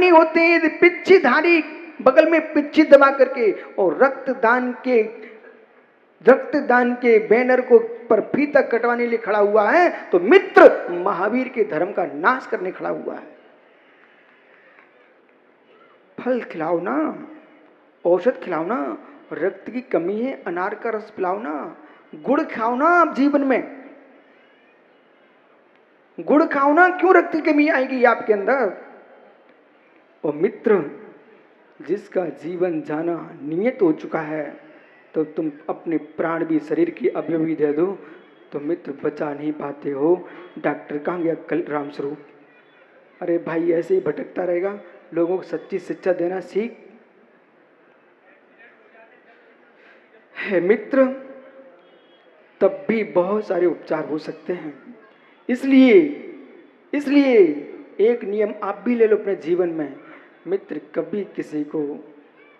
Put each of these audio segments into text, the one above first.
करनी होती है पिच्छीधारी बगल में पिच्छी दबा करके, और रक्तदान के बैनर को पर फीता कटवाने के लिए खड़ा हुआ है, तो मित्र महावीर के धर्म का नाश करने खड़ा हुआ है। फल खिलाओ ना, औषध खिलाओ ना, रक्त की कमी है अनार का रस पिलाओ ना, गुड़ खाओ ना। आप जीवन में गुड़ खाओ ना, क्यों रक्त की कमी आएगी आपके अंदर। और मित्र, जिसका जीवन जाना नियत हो चुका है, तो तुम अपने प्राण भी, शरीर की अवयव भी दे दो, तो मित्र बचा नहीं पाते हो। डॉक्टर कहाँ गया कल रामस्वरूप? अरे भाई, ऐसे ही भटकता रहेगा, लोगों को सच्ची शिक्षा देना सीख। है मित्र, तब भी बहुत सारे उपचार हो सकते हैं। इसलिए एक नियम आप भी ले लो अपने जीवन में। मित्र, कभी किसी को,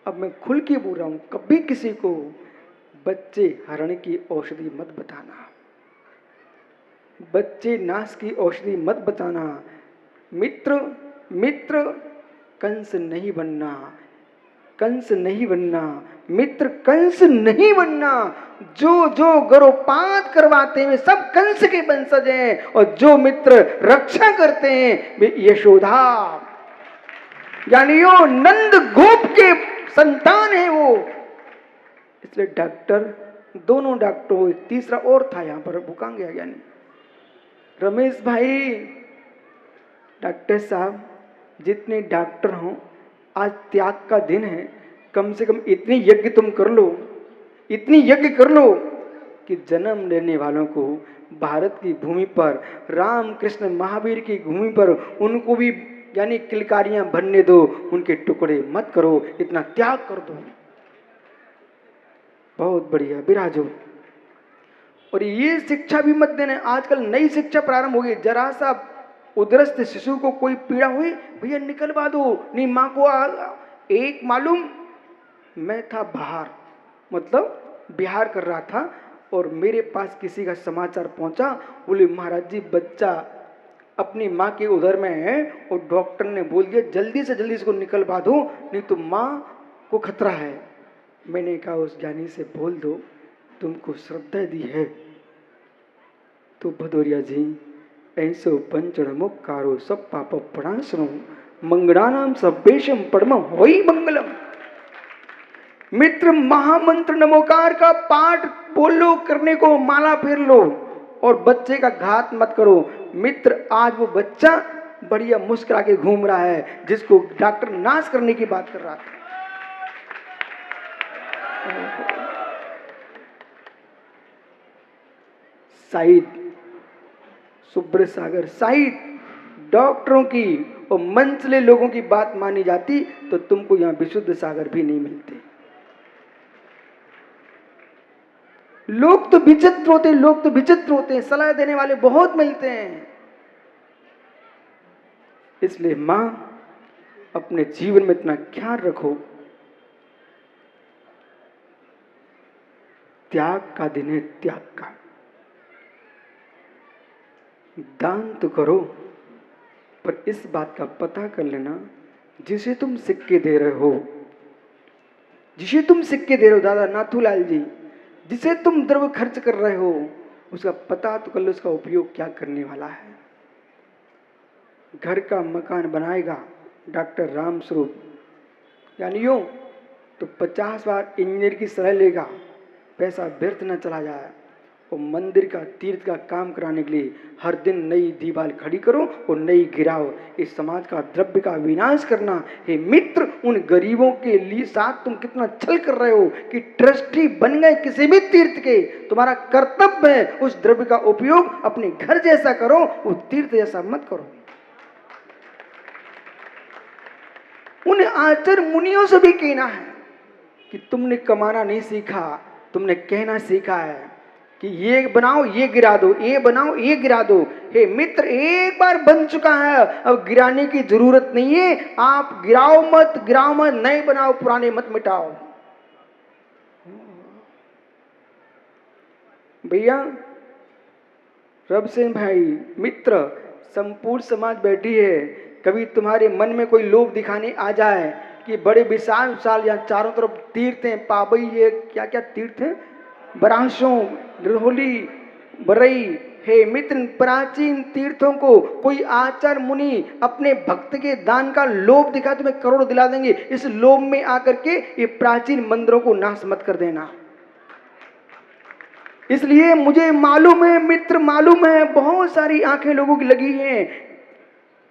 अब मैं खुल के बोल रहा हूं, कभी किसी को बच्चे हरण की औषधि मत बताना, बच्चे नाश की औषधि मत बताना। मित्र कंस नहीं बनना, कंस नहीं बनना, मित्र कंस नहीं बनना। जो गर्भपात करवाते हैं वे सब कंस के वंशज हैं, और जो मित्र रक्षा करते हैं वे यशोदा, यानी वो नंद गोप के संतान है वो। इसलिए डॉक्टर, दोनों डॉक्टर, एक तीसरा और था यहां पर, भूखा गया ज्ञानी रमेश भाई। डॉक्टर साहब, जितने डॉक्टर हों, आज त्याग का दिन है, कम से कम इतनी यज्ञ तुम कर लो, इतनी यज्ञ कर लो कि जन्म लेने वालों को भारत की भूमि पर, राम कृष्ण महावीर की भूमि पर उनको भी यानी किलकारियां भरने दो, उनके टुकड़े मत करो, इतना त्याग कर दो। बहुत बढ़िया, विराजो। और ये शिक्षा भी मत देना। आजकल नई शिक्षा प्रारंभ हो गई, जरा सा उदरस्त शिशु को कोई पीड़ा हुई, भैया निकलवा दो, नहीं मां को एक मालूम, मैं था बाहर, मतलब बिहार कर रहा था, और मेरे पास किसी का समाचार पहुंचा, बोले महाराज जी बच्चा अपनी माँ के उदर में है, और डॉक्टर ने बोल दिया जल्दी से जल्दी इसको निकलवा दो, नहीं तो माँ को खतरा है। मैंने कहा उस ज्ञानी से बोल दो तुमको श्रद्धा दी है तो भदौरिया जी ऐसो पंचण मुक्कारो सब पाप प्रणाशनो मंगलानाम सभ्येशम परम होई मंगलम। मित्र, महामंत्र नमोकार का पाठ बोल लो, करने को माला फेर लो, और बच्चे का घात मत करो। मित्र, आज वो बच्चा बढ़िया मुस्कुरा के घूम रहा है, जिसको डॉक्टर नाश करने की बात कर रहा था। शायद सुब्र सागर, शायद डॉक्टरों की और मंचले लोगों की बात मानी जाती तो तुमको यहां विशुद्ध सागर भी नहीं मिलते। लोग तो विचित्र होते हैं, सलाह देने वाले बहुत मिलते हैं। इसलिए मां, अपने जीवन में इतना ख्याल रखो, त्याग का दिन है, त्याग का। दान तो करो, पर इस बात का पता कर लेना, जिसे तुम सिक्के दे रहे हो, दादा नाथूलाल जी, जिसे तुम द्रव्य खर्च कर रहे हो, उसका पता तो कर लो, उसका उपयोग क्या करने वाला है। घर का मकान बनाएगा डॉक्टर राम स्वरूप, यानी यूं तो 50 बार इंजीनियर की सलाह लेगा, पैसा व्यर्थ न चला जाए। और मंदिर का, तीर्थ का काम कराने के लिए हर दिन नई दीवार खड़ी करो और नई गिराओ। इस समाज का द्रव्य का विनाश करना। हे मित्र, उन गरीबों के लिए साथ तुम कितना छल कर रहे हो कि ट्रस्टी बन गए किसी भी तीर्थ के। तुम्हारा कर्तव्य है उस द्रव्य का उपयोग अपने घर जैसा करो, उस तीर्थ जैसा मत करो। उन आचार्य मुनियों से भी कहना है कि तुमने कमाना नहीं सीखा, तुमने कहना सीखा है कि ये बनाओ ये गिरा दो, ये बनाओ ये गिरा दो। हे मित्र, एक बार बन चुका है, अब गिराने की जरूरत नहीं है। आप गिराओ मत, नए बनाओ, पुराने मत मिटाओ। भैया रब सिंह भाई, मित्र, संपूर्ण समाज बैठी है, कभी तुम्हारे मन में कोई लोभ दिखाने आ जाए कि बड़े विशाल विशाल यहाँ चारों तरफ तीर्थ हैं, पाबई ये क्या क्या तीर्थ हैं, बरासों, निर्होली, बरई, हे मित्र, प्राचीन तीर्थों को कोई आचार्य मुनि अपने भक्त के दान का लोभ दिखा तुम्हें करोड़ दिला देंगे। इस लोभ में आकर के ये प्राचीन मंदिरों को नाश मत कर देना। इसलिए मुझे मालूम है मित्र, मालूम है बहुत सारी आंखें लोगों की लगी हैं,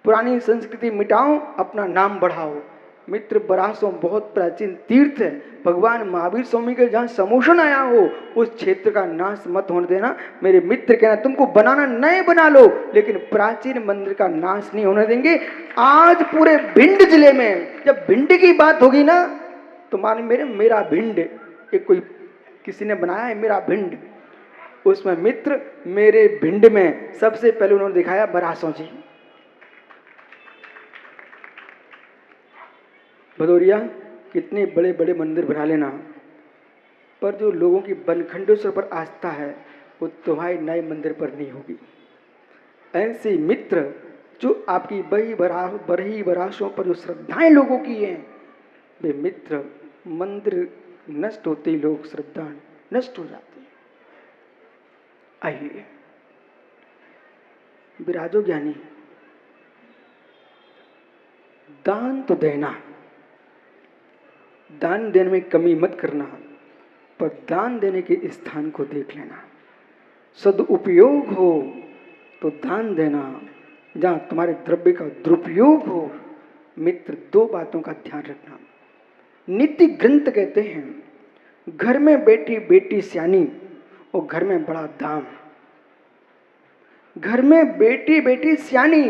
पुरानी संस्कृति मिटाओ, अपना नाम बढ़ाओ। मित्र, बरासों बहुत प्राचीन तीर्थ है, भगवान महावीर स्वामी के जहाँ समोषण आया हो उस क्षेत्र का नाश मत होने देना। मेरे मित्र कहना, तुमको बनाना नए बना लो, लेकिन प्राचीन मंदिर का नाश नहीं होने देंगे। आज पूरे भिंड जिले में जब भिंड की बात होगी ना, तो मान मेरा भिंड, एक कोई किसी ने बनाया है मेरा भिंड, उसमें मित्र मेरे भिंड में सबसे पहले उन्होंने दिखाया बरासों जी। भदौरिया कितने बड़े बड़े मंदिर बना लेना, पर जो लोगों की बनखंडेश्वर पर आस्था है वो तुम्हारे नए मंदिर पर नहीं होगी। ऐसे मित्र जो आपकी बरही बरासों पर जो श्रद्धाएं लोगों की हैं, वे मित्र मंदिर नष्ट होते ही लोग श्रद्धा नष्ट हो जाती है। आइए विराजो ज्ञानी, दान तो देना, दान देने में कमी मत करना, पर दान देने के स्थान को देख लेना। सदुपयोग हो तो दान देना, जहां तुम्हारे द्रव्य का दुरुपयोग हो, मित्र दो बातों का ध्यान रखना। नीति ग्रंथ कहते हैं, घर में बैठी बेटी सियानी और घर में बड़ा दाम। घर में बेटी बेटी सियानी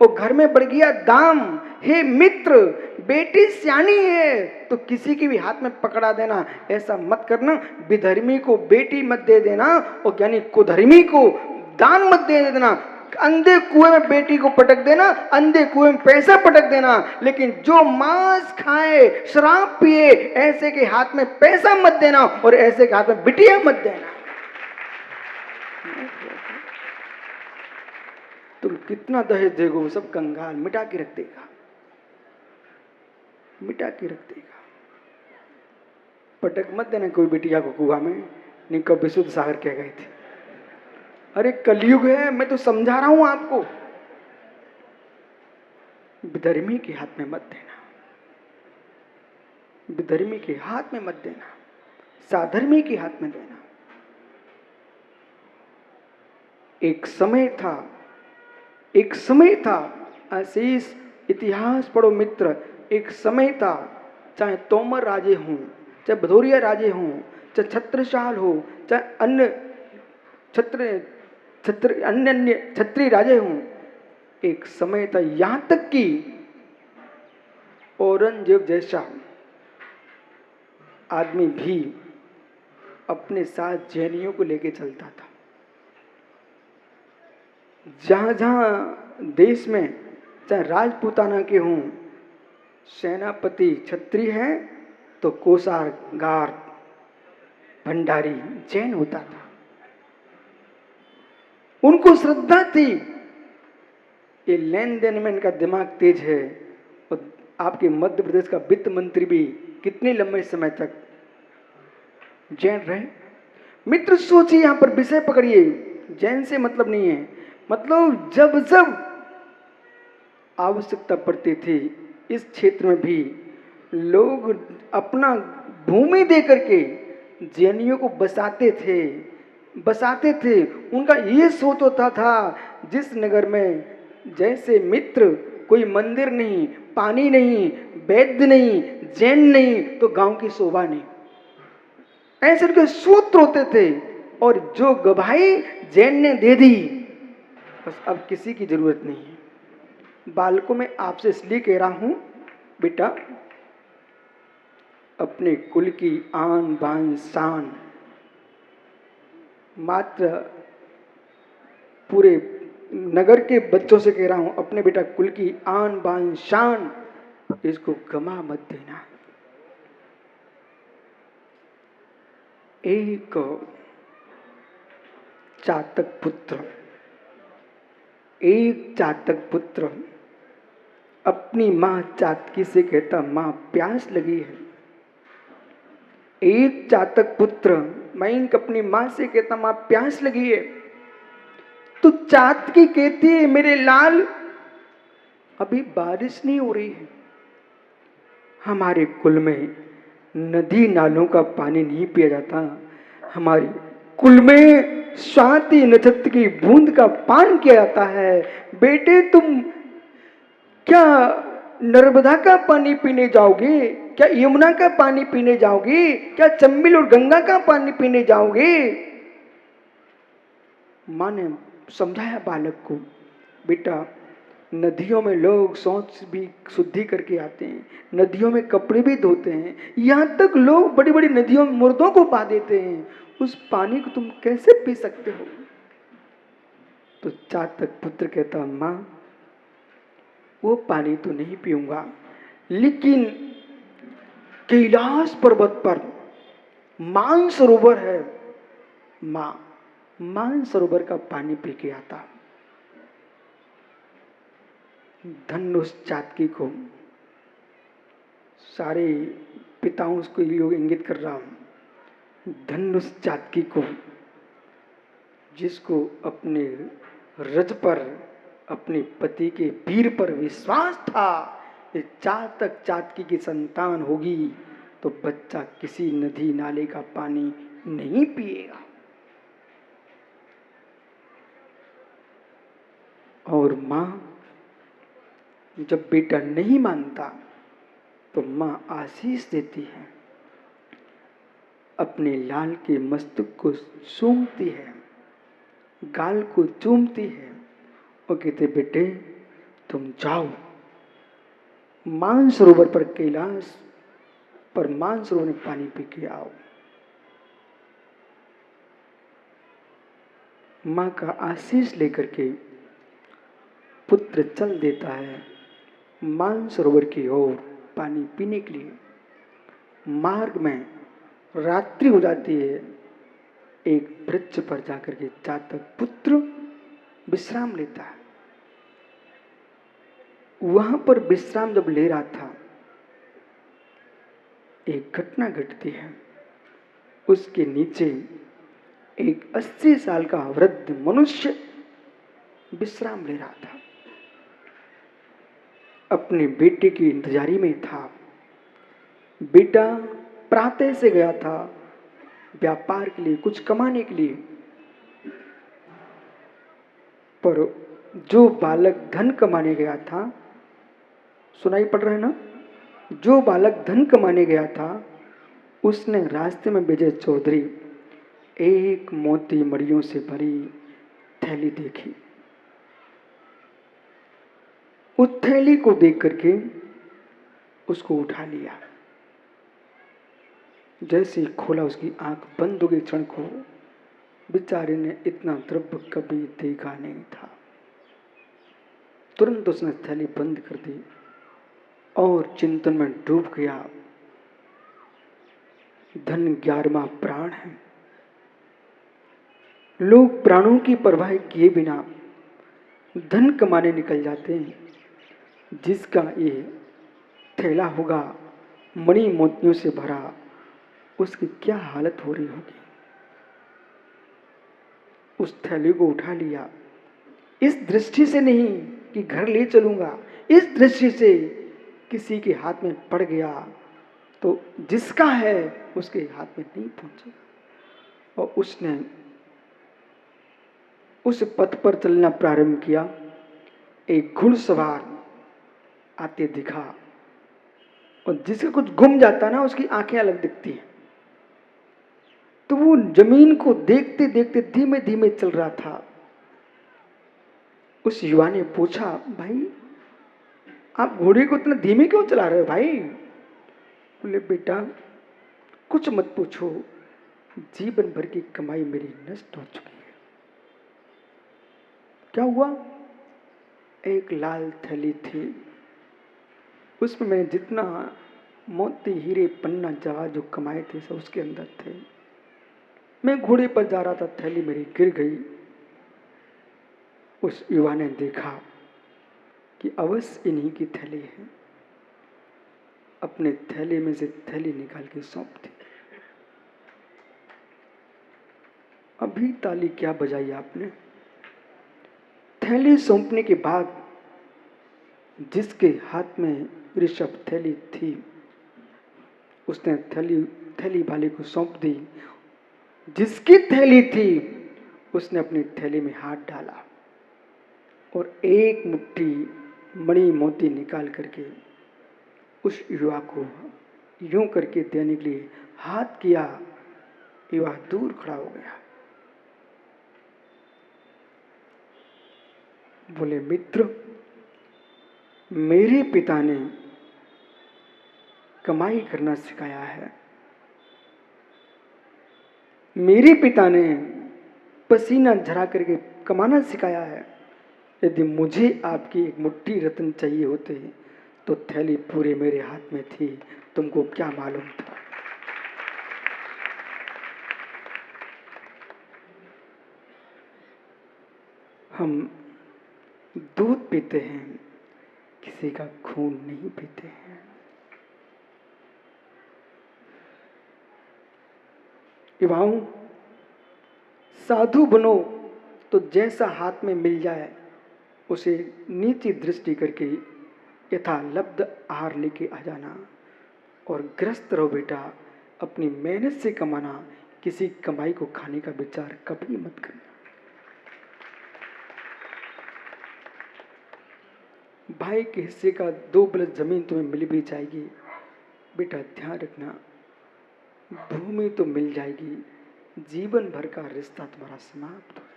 और घर में बढ़ गया दाम। हे मित्र, बेटी सियानी है तो किसी की भी हाथ में पकड़ा देना, ऐसा मत करना। विधर्मी को बेटी मत दे देना और यानी कुधर्मी को दान मत दे देना। अंधे कुएं में बेटी को पटक देना, अंधे कुएं में पैसा पटक देना, लेकिन जो मांस खाए, शराब पिए, ऐसे के हाथ में पैसा मत देना और ऐसे के हाथ में बिटिया मत देना। तुम कितना दहेज देगो, वो सब कंगाल मिटा के रख देगा, मिटा के रख देगा। पटक मत देना कोई बिटिया को कुआ में, नहीं कब विशुद्ध सागर कह गए थे। अरे कलयुग है, मैं तो समझा रहा हूं आपको। विधर्मी के हाथ में मत देना, विधर्मी के हाथ में मत देना, साधर्मी के हाथ में देना। एक समय था, एक समय था, आशीष इतिहास पढ़ो मित्र। एक समय था, चाहे तोमर राजे हों, चाहे भदौरिया राजे हों, चाहे छत्रसाल हो, चाहे अन्य अन्य छत्री राजे हों, एक समय था, यहां तक कि औरंगजेब जैसा आदमी भी अपने साथ जैनियों को लेके चलता था। जहां जहां देश में चाहे राजपूताना के हों, सेनापति छत्री हैं तो कोषागार भंडारी जैन होता था। उनको श्रद्धा थी। ये लेन देन में इनका दिमाग तेज है। और आपके मध्य प्रदेश का वित्त मंत्री भी कितने लंबे समय तक जैन रहे। मित्र सोचिए, यहां पर विषय पकड़िए, जैन से मतलब नहीं है, मतलब जब जब आवश्यकता पड़ती थी इस क्षेत्र में भी लोग अपना भूमि दे करके जैनियों को बसाते थे। उनका ये सोच होता था, जिस नगर में जैसे मित्र कोई मंदिर नहीं, पानी नहीं, वैद्य नहीं, जैन नहीं, तो गांव की शोभा नहीं। ऐसे उनके सूत्र होते थे। और जो गवाही जैन ने दे दी, बस अब किसी की जरूरत नहीं है। बालकों में आपसे इसलिए कह रहा हूं, बेटा अपने कुल की आन बान शान, मात्र पूरे नगर के बच्चों से कह रहा हूं, अपने बेटा कुल की आन बान शान, इसको गमा मत देना। एक चातक पुत्र अपनी माँ चातकी से कहता, माँ प्यास लगी है। एक चातक पुत्र मयंक अपनी माँ से कहता, माँ प्यास लगी है। तो चातकी कहती है, मेरे लाल अभी बारिश नहीं हो रही है, हमारे कुल में नदी नालों का पानी नहीं पिया जाता, हमारे कुल में स्वाति नक्षत्र की बूंद का पान किया जाता है। बेटे तुम क्या नर्मदा का पानी पीने जाओगे? क्या यमुना का पानी पीने जाओगे? क्या चंबल और गंगा का पानी पीने जाओगे? माँ ने समझाया बालक को, बेटा नदियों में लोग शौच भी शुद्धि करके आते हैं, नदियों में कपड़े भी धोते हैं, यहाँ तक लोग बड़ी बड़ी नदियों में मुर्दों को पा देते हैं, उस पानी को तुम कैसे पी सकते हो? तो चातक पुत्र कहता, माँ वो पानी तो नहीं पीऊंगा, लेकिन कैलाश पर्वत पर मानसरोवर है, माँ मानसरोवर का पानी पी के आता। धन उस चातकी को, सारे पिताओं उसको योग इंगित कर रहा हूं, धन उस चातकी को जिसको अपने रज पर, अपने पति के वीर पर विश्वास था, ये चातक चातकी की संतान होगी तो बच्चा किसी नदी नाले का पानी नहीं पिएगा। और माँ जब बेटा नहीं मानता तो माँ आशीष देती है, अपने लाल के मस्तक को सूंघती है, गाल को चूमती है और कहते, बेटे तुम जाओ मानसरोवर पर, कैलाश पर मानसरोवर में पानी पी के आओ। माँ का आशीष लेकर के पुत्र चल देता है मानसरोवर की ओर पानी पीने के लिए। मार्ग में रात्रि हो जाती है, एक वृक्ष पर जाकर के चातक पुत्र विश्राम लेता है। वहां पर विश्राम जब ले रहा था, एक घटना घटती है। उसके नीचे एक 80 साल का वृद्ध मनुष्य विश्राम ले रहा था, अपने बेटे की इंतजारी में था। बेटा प्रातः से गया था व्यापार के लिए, कुछ कमाने के लिए, पर जो बालक धन कमाने गया था, सुनाई पड़ रहा है ना, जो बालक धन कमाने गया था, उसने रास्ते में विजय चौधरी एक मोती मड़ियों से भरी थैली देखी। उस थैली को देख करके उसको उठा लिया। जैसे ही खोला, उसकी आंख बंद हो गई। क्षण को बेचारे ने इतना द्रव्य कभी देखा नहीं था। तुरंत उसने थैली बंद कर दी और चिंतन में डूब गया। धन 11वां प्राण है। लोग प्राणों की परवाह किए बिना धन कमाने निकल जाते हैं। जिसका ये थैला होगा मणि मोतियों से भरा, उसकी क्या हालत हो रही होगी। उस थैली को उठा लिया, इस दृष्टि से नहीं कि घर ले चलूंगा, इस दृष्टि से किसी के हाथ में पड़ गया तो जिसका है उसके हाथ में नहीं पहुंचेगा। और उसने उस पथ पर चलना प्रारंभ किया। एक घुड़सवार आते दिखा, और जिसका कुछ गुम जाता ना, उसकी आंखें अलग दिखती हैं। तो वो जमीन को देखते देखते धीमे धीमे चल रहा था। उस युवा ने पूछा, भाई आप घोड़े को इतना धीमे क्यों चला रहे हो भाई? बोले, बेटा कुछ मत पूछो, जीवन भर की कमाई मेरी नष्ट हो चुकी है। क्या हुआ? एक लाल थैली थी, उसमें मैंने जितना मोती हीरे पन्ना जवाहर जो कमाए थे सब उसके अंदर थे। मैं घोड़े पर जा रहा था, थैली मेरी गिर गई। उस युवा ने देखा कि अवश्य इन्हीं की थैली है। अपने थैले में से थैली निकाल के सौंप दी। अभी ताली क्या बजाई आपने? थैली सौंपने के बाद जिसके हाथ में ऋषभ थैली थी, उसने थैली वाले को सौंप दी। जिसकी थैली थी उसने अपनी थैली में हाथ डाला और एक मुट्ठी मणि मोती निकाल करके उस युवा को यूं करके देने के लिए हाथ किया। युवा दूर खड़ा हो गया। बोले, मित्र, मेरे पिता ने कमाई करना सिखाया है। मेरे पिता ने पसीना झरा करके कमाना सिखाया है। यदि मुझे आपकी एक मुट्ठी रत्न चाहिए होते तो थैली पूरे मेरे हाथ में थी, तुमको क्या मालूम था? हम दूध पीते हैं, किसी का खून नहीं पीते हैं। युवाओं, साधु बनो तो जैसा हाथ में मिल जाए उसे नीची दृष्टि करके यथा लब्ध आहार लेके आ जाना और ग्रस्त रहो बेटा। अपनी मेहनत से कमाना, किसी कमाई को खाने का विचार कभी मत करना। भाई के हिस्से का 2 बलद जमीन तुम्हें मिल भी जाएगी, बेटा ध्यान रखना, भूमि तो मिल जाएगी, जीवन भर का रिश्ता तुम्हारा समाप्त हो जाएगा,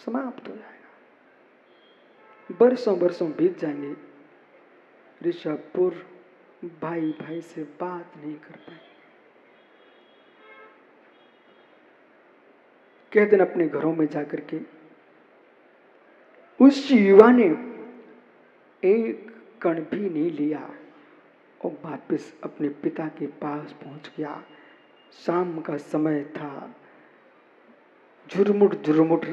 समाप्त हो जाएगा। बरसों बरसों बीत जाएंगे, ऋषभपुर भाई भाई से बात नहीं कर पाए। कहते दिन अपने घरों में जाकर के उस युवा ने एक कण भी नहीं लिया और वापस अपने पिता के पास पहुंच गया। शाम का समय था। झुरमुट झुरमुट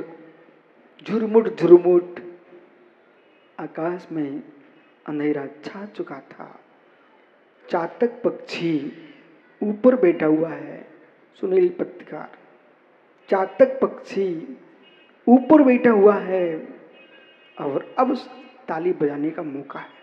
झुरमुट झुरमुट आकाश में अंधेरा छा चुका था। चातक पक्षी ऊपर बैठा हुआ है। सुनील पत्रकार, चातक पक्षी ऊपर बैठा हुआ है और अब ताली बजाने का मौका है।